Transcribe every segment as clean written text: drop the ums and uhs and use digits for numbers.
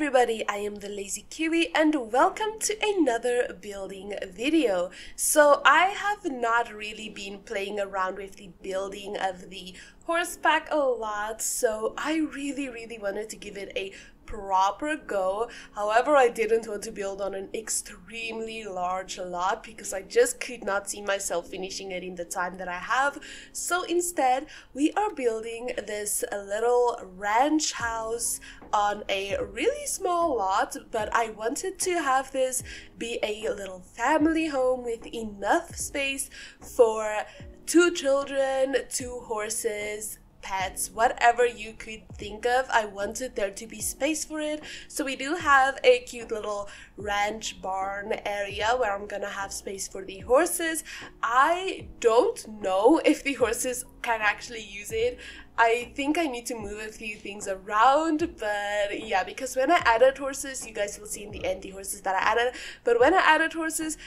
everybody, I am the Lazy Kiwi and welcome to another building video. So I have not really been playing around with the building of the horse pack a lot, so I really wanted to give it a proper go. However, I didn't want to build on an extremely large lot because I just could not see myself finishing it in the time that I have. So instead, we are building this little ranch house on a really small lot, but I wanted to have this be a little family home with enough space for 2 children, 2 horses, pets, whatever you could think of. I wanted there to be space for it. So we do have a cute little ranch barn area where I'm gonna have space for the horses. I don't know if the horses can actually use it. I think I need to move a few things around, but yeah, because when I added horses, you guys will see in the end the horses that I added, but when I added horses,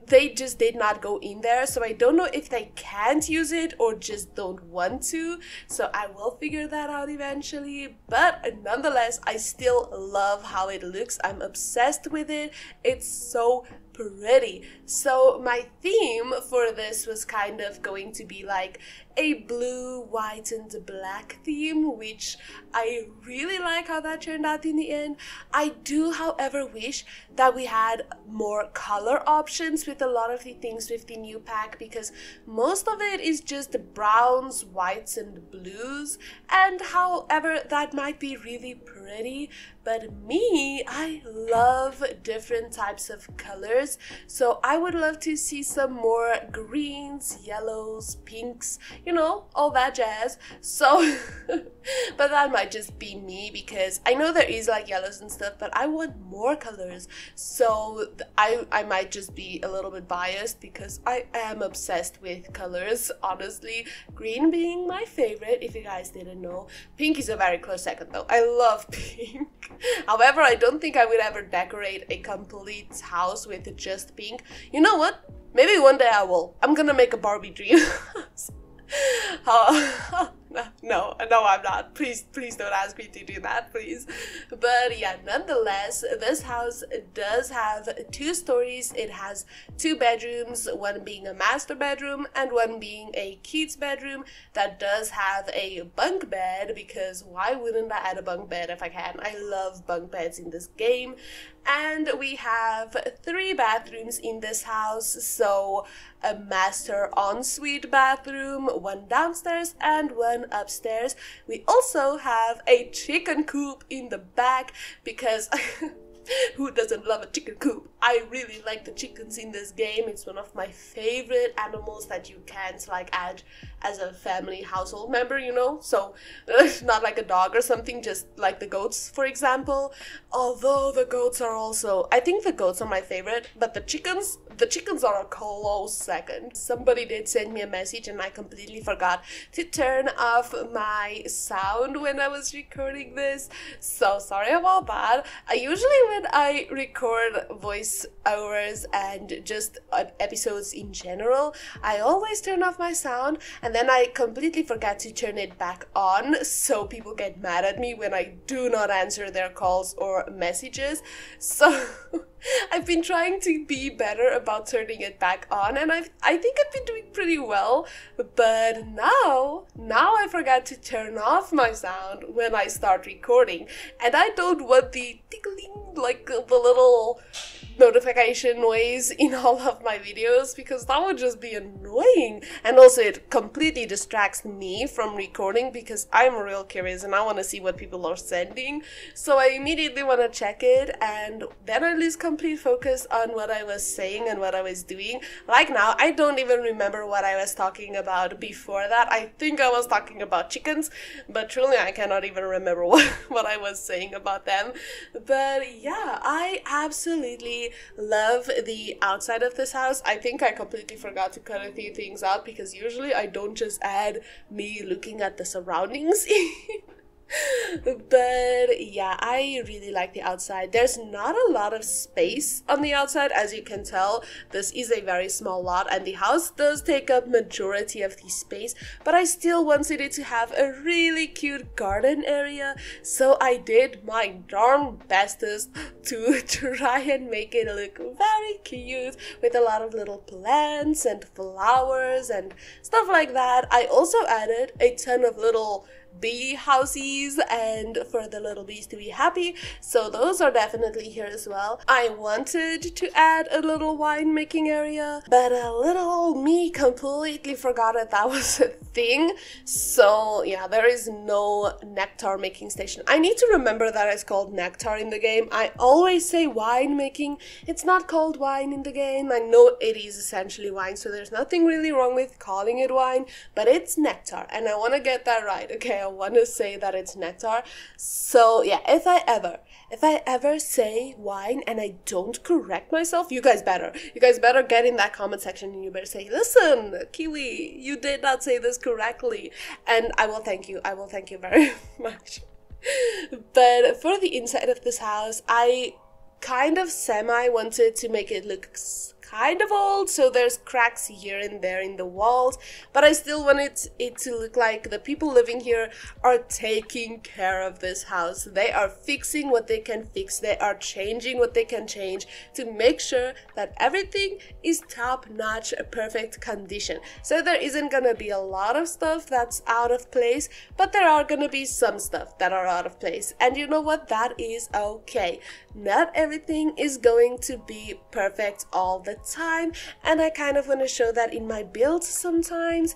they just did not go in there, so I don't know if they can't use it or just don't want to, so I will figure that out eventually. But nonetheless, I still love how it looks. I'm obsessed with it. It's so pretty. So my theme for this was kind of going to be like a blue, white and black theme, which I really like how that turned out in the end. I do, however, wish that we had more color options with a lot of the things with the new pack, because most of it is just browns, whites and blues, and however that might be really pretty, but me, I love different types of colors, so I would love to see some more greens, yellows, pinks, you know, all that jazz. So but that might just be me, because I know there is like yellows and stuff, but I want more colors. So I might just be a little bit biased because I am obsessed with colors, honestly. Green being my favorite, if you guys didn't know. Pink is a very close second though. I love pink. However, I don't think I would ever decorate a complete house with just pink. You know what? Maybe one day I will. I'm gonna make a Barbie dream house. No, I'm not. Please don't ask me to do that, please. But yeah, nonetheless, this house does have 2 stories. It has 2 bedrooms, one being a master bedroom and one being a kids bedroom. That does have a bunk bed, because why wouldn't I add a bunk bed if I can? I love bunk beds in this game. And we have 3 bathrooms in this house, so a master ensuite bathroom, one downstairs and one upstairs. We also have a chicken coop in the back, because who doesn't love a chicken coop? I really like the chickens in this game. It's one of my favorite animals that you can't like add as a family household member, you know? So not like a dog or something, just like the goats, for example. Although the goats are also, I think the goats are my favorite, but the chickens are a close second. Somebody did send me a message and I completely forgot to turn off my sound when I was recording this, so sorry about that. Usually when I record voiceovers and just episodes in general, I always turn off my sound and then I completely forget to turn it back on, so people get mad at me when I do not answer their calls or messages. So I've been trying to be better about turning it back on, and I think I've been doing pretty well, but now I forgot to turn off my sound when I start recording, and I don't want the tickling, like the little notification noise in all of my videos, because that would just be annoying, and also it completely distracts me from recording because I'm real curious and I want to see what people are sending, so I immediately want to check it, and then I lose complete focus on what I was saying and what I was doing. Like now, I don't even remember what I was talking about before that. I think I was talking about chickens, but truly I cannot even remember what I was saying about them. But yeah, I absolutely love the outside of this house. I think I completely forgot to cut a few things out, because usually I don't just add me looking at the surroundings But yeah, I really like the outside. There's not a lot of space on the outside, as you can tell. This is a very small lot and the house does take up majority of the space, but I still wanted it to have a really cute garden area, so I did my darn bestest to try and make it look very cute with a lot of little plants and flowers and stuff like that. I also added a ton of little bee houseies and for the little bees to be happy, so those are definitely here as well. I wanted to add a little wine making area, but a little me completely forgot that was a thing. So yeah, there is no nectar making station. I need to remember that it's called nectar in the game. I always say wine making. It's not called wine in the game. I know it is essentially wine, so there's nothing really wrong with calling it wine, but it's nectar and I want to get that right. Okay, I want to say that it's nectar. So yeah, if I ever say wine and I don't correct myself, you guys better get in that comment section and you better say, listen, Kiwi, you did not say this correctly, and I will thank you very much. But for the inside of this house, I kind of semi wanted to make it look kind of old, so there's cracks here and there in the walls, but I still wanted it to look like the people living here are taking care of this house. They are fixing what they can fix, they are changing what they can change to make sure that everything is top-notch, perfect condition. So there isn't gonna be a lot of stuff that's out of place, but there are gonna be some stuff that are out of place, and you know what, that is okay. Not everything is going to be perfect all the time, and I kind of want to show that in my builds sometimes.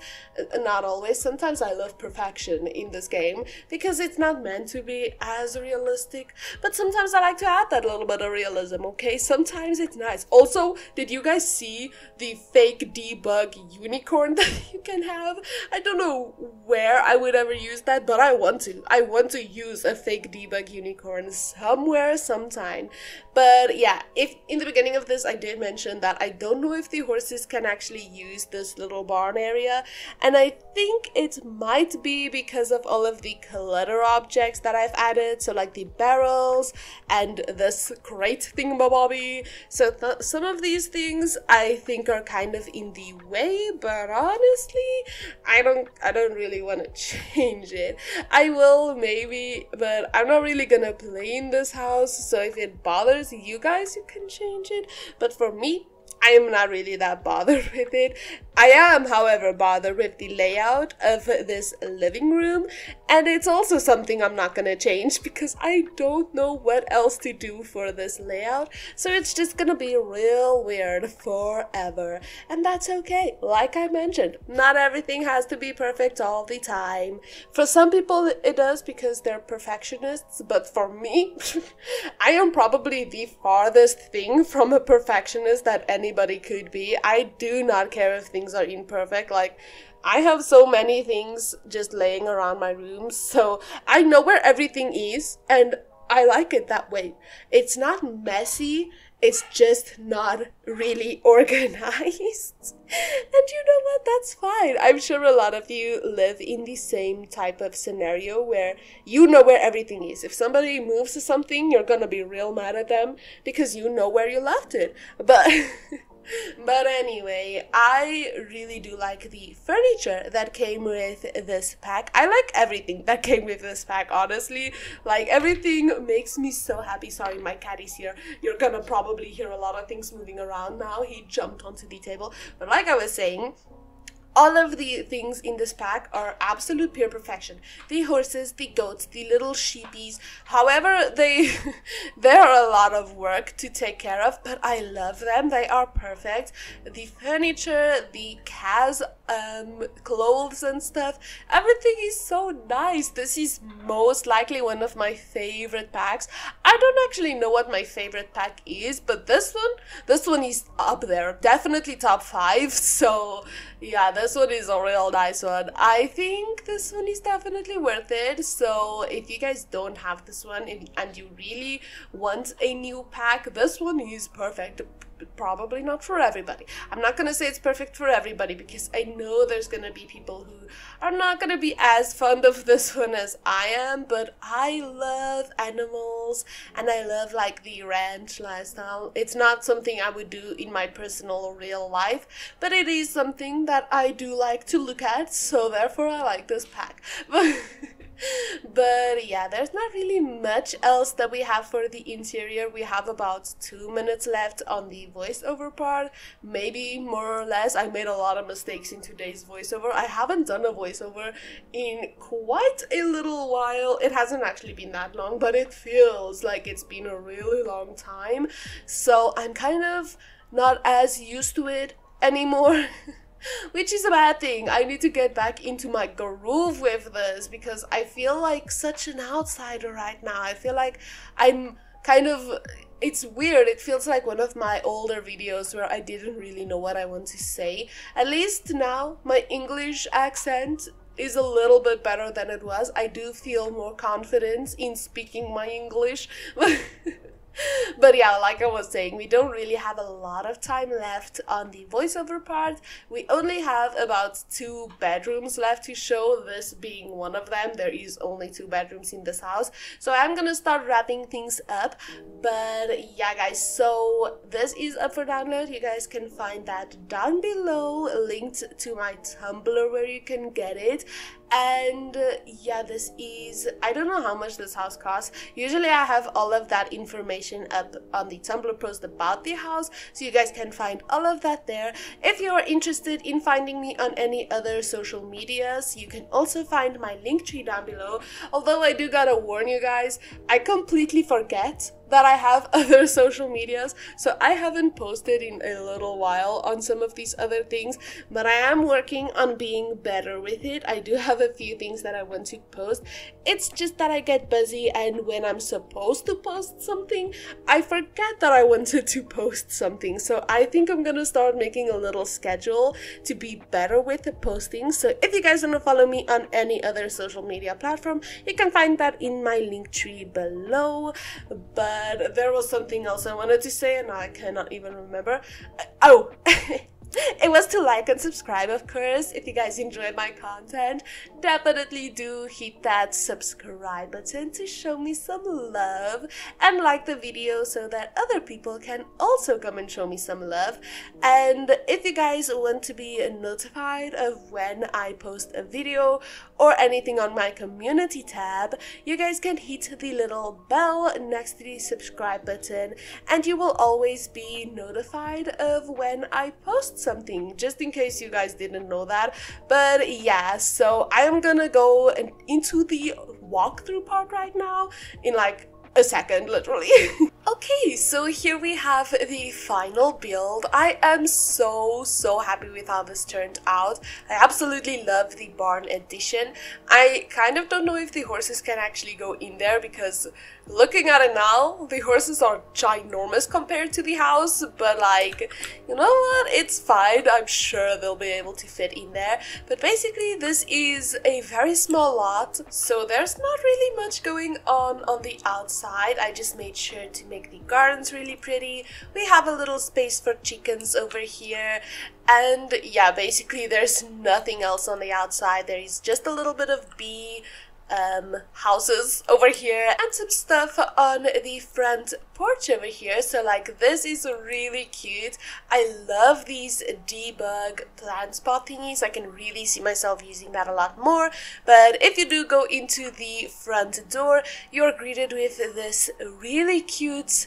Not always. Sometimes I love perfection in this game because it's not meant to be as realistic, but sometimes I like to add that little bit of realism, okay? Sometimes it's nice. Also, did you guys see the fake debug unicorn that you can have? I don't know where I would ever use that, but I want to use a fake debug unicorn somewhere, sometime. But yeah, if in the beginning of this I did mention that I don't know if the horses can actually use this little barn area, and I think it might be because of all of the clutter objects that I've added, so like the barrels and this crate thingamabobby. So some of these things I think are kind of in the way, but honestly I don't really want to change it. I will maybe, but I'm not really gonna play in this house, so if it bothers you guys, you can change it, but for me, I am not really that bothered with it. I am, however, bothered with the layout of this living room, and it's also something I'm not gonna change because I don't know what else to do for this layout, so it's just gonna be real weird forever, and that's okay. Like I mentioned, not everything has to be perfect all the time. For some people it does because they're perfectionists, but for me, I am probably the farthest thing from a perfectionist that anybody could be. I do not care if things are imperfect. Like, I have so many things just laying around my room, so I know where everything is, and I like it that way. It's not messy, it's just not really organized. And you know what, that's fine. I'm sure a lot of you live in the same type of scenario where you know where everything is. If somebody moves something, you're gonna be real mad at them because you know where you left it. But anyway, I really do like the furniture that came with this pack. I like everything that came with this pack, honestly. Like, everything makes me so happy. Sorry, my cat is here. You're gonna probably hear a lot of things moving around now. He jumped onto the table. But like I was saying, all of the things in this pack are absolute pure perfection. The horses, the goats, the little sheepies, however, they are a lot of work to take care of, but I love them. They are perfect. The furniture, the calves, clothes and stuff, everything is so nice. This is most likely one of my favorite packs. I don't actually know what my favorite pack is, but this one is up there, definitely top 5. So yeah, this one is a real nice one. I think this one is definitely worth it. So if you guys don't have this one and you really want a new pack, this one is perfect. probably not for everybody. I'm not gonna say it's perfect for everybody because I know there's gonna be people who are not gonna be as fond of this one as I am, but I love animals and I love like the ranch lifestyle. It's not something I would do in my personal real life, but it is something that I do like to look at, so therefore I like this pack. But yeah, there's not really much else that we have for the interior. We have about 2 minutes left on the voiceover part, maybe more or less. I made a lot of mistakes in today's voiceover. I haven't done a voiceover in quite a little while. It hasn't actually been that long, but it feels like it's been a really long time. So I'm kind of not as used to it anymore. Which is a bad thing. I need to get back into my groove with this because I feel like such an outsider right now. I feel like I'm kind of... It's weird. It feels like one of my older videos where I didn't really know what I want to say. At least now my English accent is a little bit better than it was. I do feel more confidence in speaking my English. But yeah, like I was saying, we don't really have a lot of time left on the voiceover part. We only have about 2 bedrooms left to show, this being one of them. There is only 2 bedrooms in this house, so I'm gonna start wrapping things up. But yeah guys, so this is up for download. You guys can find that down below, linked to my Tumblr where you can get it. And yeah, this is, I don't know how much this house costs. Usually I have all of that information up on the Tumblr post about the house, so you guys can find all of that there. If you are interested in finding me on any other social medias, you can also find my link tree down below. Although I do gotta warn you guys, I completely forget that I have other social medias, so I haven't posted in a little while on some of these other things, but I am working on being better with it. I do have a few things that I want to post. It's just that I get busy, and when I'm supposed to post something, I forget that I wanted to post something. So I think I'm gonna start making a little schedule to be better with the posting. So if you guys want to follow me on any other social media platform, you can find that in my link tree below. But there was something else I wanted to say and I cannot even remember. Oh! It was to like and subscribe, of course. If you guys enjoyed my content, definitely do hit that subscribe button to show me some love and like the video so that other people can also come and show me some love. And if you guys want to be notified of when I post a video or anything on my community tab, you guys can hit the little bell next to the subscribe button and you will always be notified of when I post something, just in case you guys didn't know that. But yeah, so I am gonna go into the walkthrough part right now in like a second, literally. Okay, so here we have the final build. I am so happy with how this turned out. I absolutely love the barn edition. I kind of don't know if the horses can actually go in there because looking at it now, the horses are ginormous compared to the house, but like, you know what, it's fine. I'm sure they'll be able to fit in there. But basically this is a very small lot, so there's not really much going on the outside. I just made sure to make the gardens really pretty. We have a little space for chickens over here, and yeah, basically there's nothing else on the outside. There is just a little bit of bee houses over here and some stuff on the front porch over here. So like, this is really cute. I love these debug plant spot thingies. I can really see myself using that a lot more. But if you do go into the front door, you're greeted with this really cute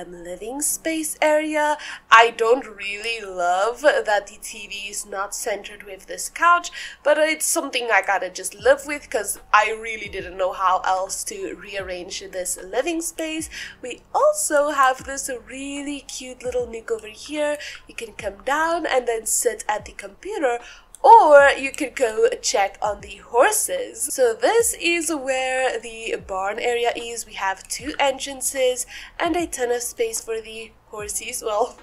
living space area. I don't really love that the TV is not centered with this couch, but it's something I gotta just live with because I really didn't know how else to rearrange this living space. We also have this really cute little nook over here. You can come down and then sit at the computer, or you could go check on the horses. So this is where the barn area is. We have 2 entrances and a ton of space for the horses. Well,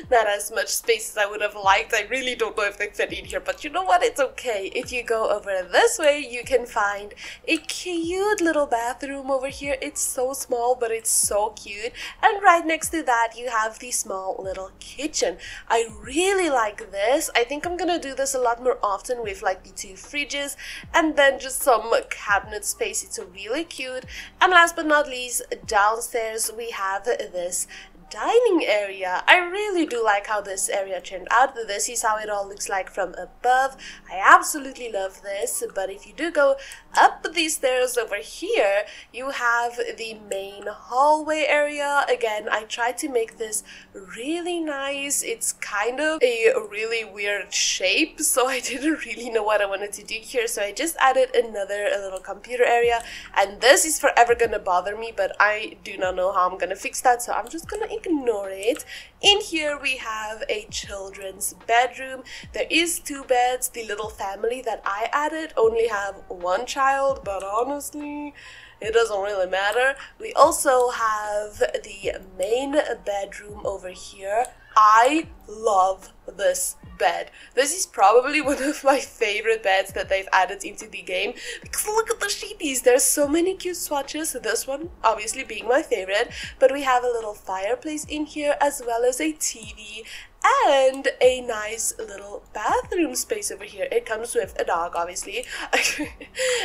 Not as much space as I would have liked. I really don't know if they fit in here, but you know what? It's okay. If you go over this way, you can find a cute little bathroom over here. It's so small, but it's so cute. And right next to that, you have the small little kitchen. I really like this. I think I'm gonna do this a lot more often with like the 2 fridges and then just some cabinet space. It's really cute. And last but not least, downstairs we have this dining area. I really do like how this area turned out. This is how it all looks like from above. I absolutely love this. But if you do go up these stairs over here, you have the main hallway area. Again, I tried to make this really nice. It's kind of a really weird shape, so I didn't really know what I wanted to do here, so I just added another little computer area, and this is forever gonna bother me, but I do not know how I'm gonna fix that, so I'm just gonna ignore it. In here we have a children's bedroom. There is 2 beds. The little family that I added only have 1 child, but honestly it doesn't really matter. We also have the main bedroom over here. I love this bed. This is probably one of my favorite beds that they've added into the game, because look at the sheeties. There's so many cute swatches, this one obviously being my favorite, but we have a little fireplace in here as well as a TV and a nice little bathroom space over here. It comes with a dog, obviously.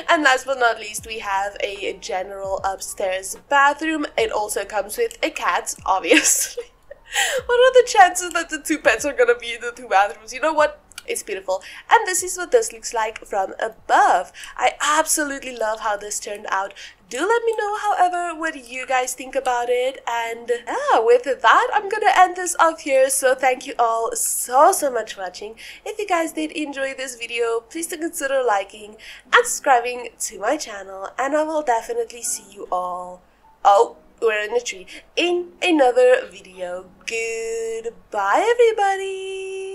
And last but not least, we have a general upstairs bathroom. It also comes with a cat, obviously. What are the chances that the 2 pets are gonna be in the 2 bathrooms? You know what? It's beautiful. And this is what this looks like from above. I absolutely love how this turned out. Do let me know, however, what you guys think about it. And with that, I'm gonna end this off here. So thank you all so much for watching. If you guys did enjoy this video, please do consider liking and subscribing to my channel. And I will definitely see you all. Oh, we're in a tree. In another video. Goodbye, everybody.